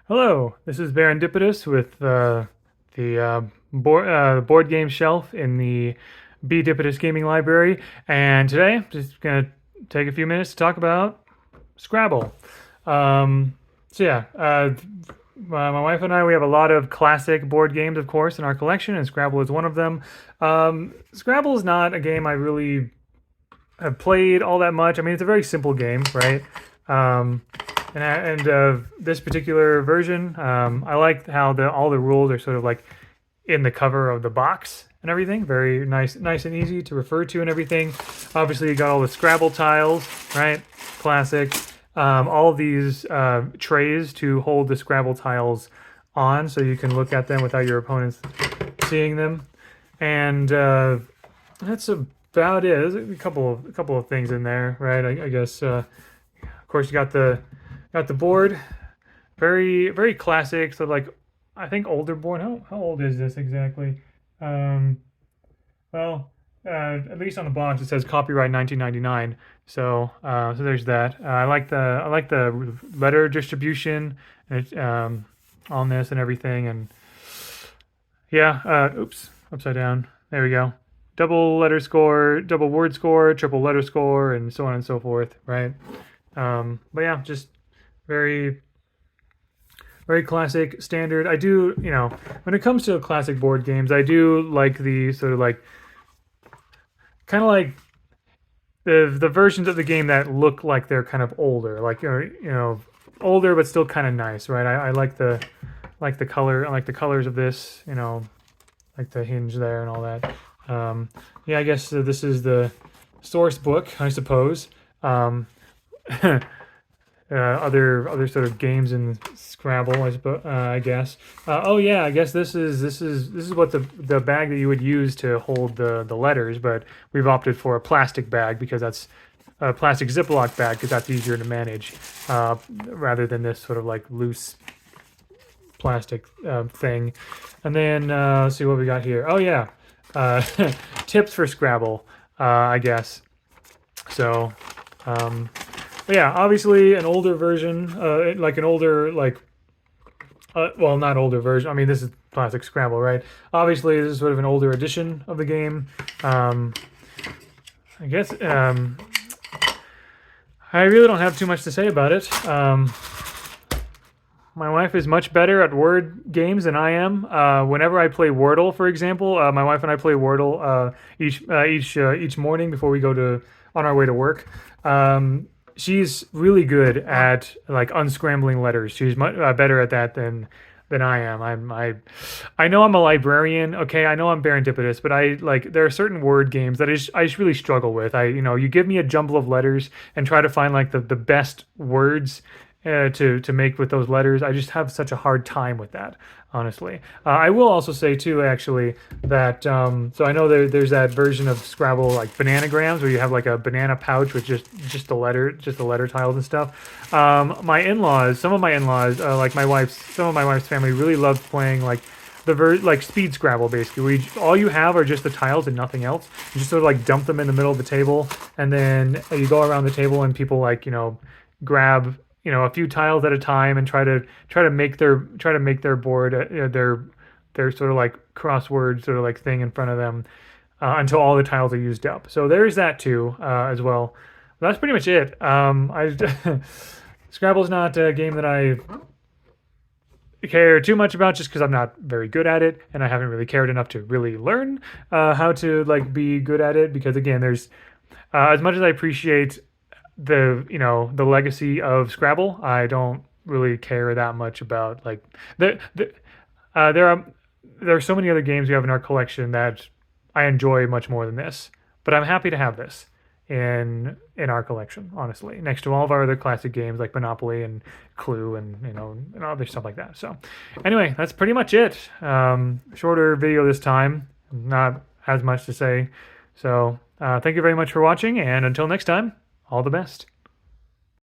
Hello, this is Serendipitous with the board game shelf in the Bdipitous Gaming Library, and today I'm just gonna take a few minutes to talk about Scrabble. So yeah, my wife and I we have a lot of classic board games, of course, in our collection, and Scrabble is one of them. Scrabble is not a game I really have played all that much. I mean, it's a very simple game, right? Um, and this particular version, I like how all the rules are sort of like in the cover of the box and everything. Very nice and easy to refer to and everything. Obviously, you got all the Scrabble tiles, right? Classic. All of these trays to hold the Scrabble tiles on, so you can look at them without your opponents seeing them. And that's about it. There's a couple of things in there, right? I guess. Of course, you got the board. Very classic. So like, I think older board. How old is this exactly? Um, well, at least on the box it says copyright 1999. So there's that. I like the letter distribution and on this and everything. And yeah. Oops, upside down. There we go. Double letter score, double word score, triple letter score, and so on and so forth. Right. But yeah, just very very classic standard. I do, when it comes to classic board games, I do like the sort of like kind of like the versions of the game that look like they're kind of older, like older but still kind of nice, right? I like the color, I like the colors of this, like the hinge there and all that. Yeah, I guess this is the source book, I suppose. Other sort of games in Scrabble, I suppose. I guess. Oh yeah, I guess this is what the bag that you would use to hold the letters, but we've opted for a plastic bag because that's a plastic Ziploc bag because that's easier to manage, rather than this sort of like loose plastic thing. And then let's see what we got here. Oh yeah, uh, tips for Scrabble, I guess. So. But yeah, obviously an older version, like an older, like, well, not older version. I mean, this is classic Scrabble, right? Obviously, this is sort of an older edition of the game. I guess I really don't have too much to say about it. My wife is much better at word games than I am. Whenever I play Wordle, for example, my wife and I play Wordle each morning before we go to on our way to work. She's really good at like unscrambling letters. She's much better at that than I am. I know I'm a librarian. Okay, I know I'm serendipitous, but I like there are certain word games that I just really struggle with. You give me a jumble of letters and try to find like the best words to make with those letters. I just have such a hard time with that, honestly. I will also say too, actually, that so I know there's that version of Scrabble like bananagrams where you have like a banana pouch with just the letter tiles and stuff. My in-laws, some of my in-laws, like some of my wife's family really loved playing like like speed Scrabble, basically, where all you have are just the tiles and nothing else. You just sort of like dump them in the middle of the table, and then you go around the table and people like grab a few tiles at a time and try to make their board, their sort of like crossword sort of like thing in front of them, until all the tiles are used up. So there's that too, as well. But that's pretty much it. Scrabble's not a game that I care too much about just because I'm not very good at it and I haven't really cared enough to really learn how to like be good at it, because again, there's as much as I appreciate the legacy of Scrabble, I don't really care that much about like the there are so many other games we have in our collection that I enjoy much more than this. But I'm happy to have this in our collection, honestly, next to all of our other classic games like Monopoly and Clue and and other stuff like that. So anyway, that's pretty much it. Shorter video this time, not as much to say. So thank you very much for watching, and until next time, all the best.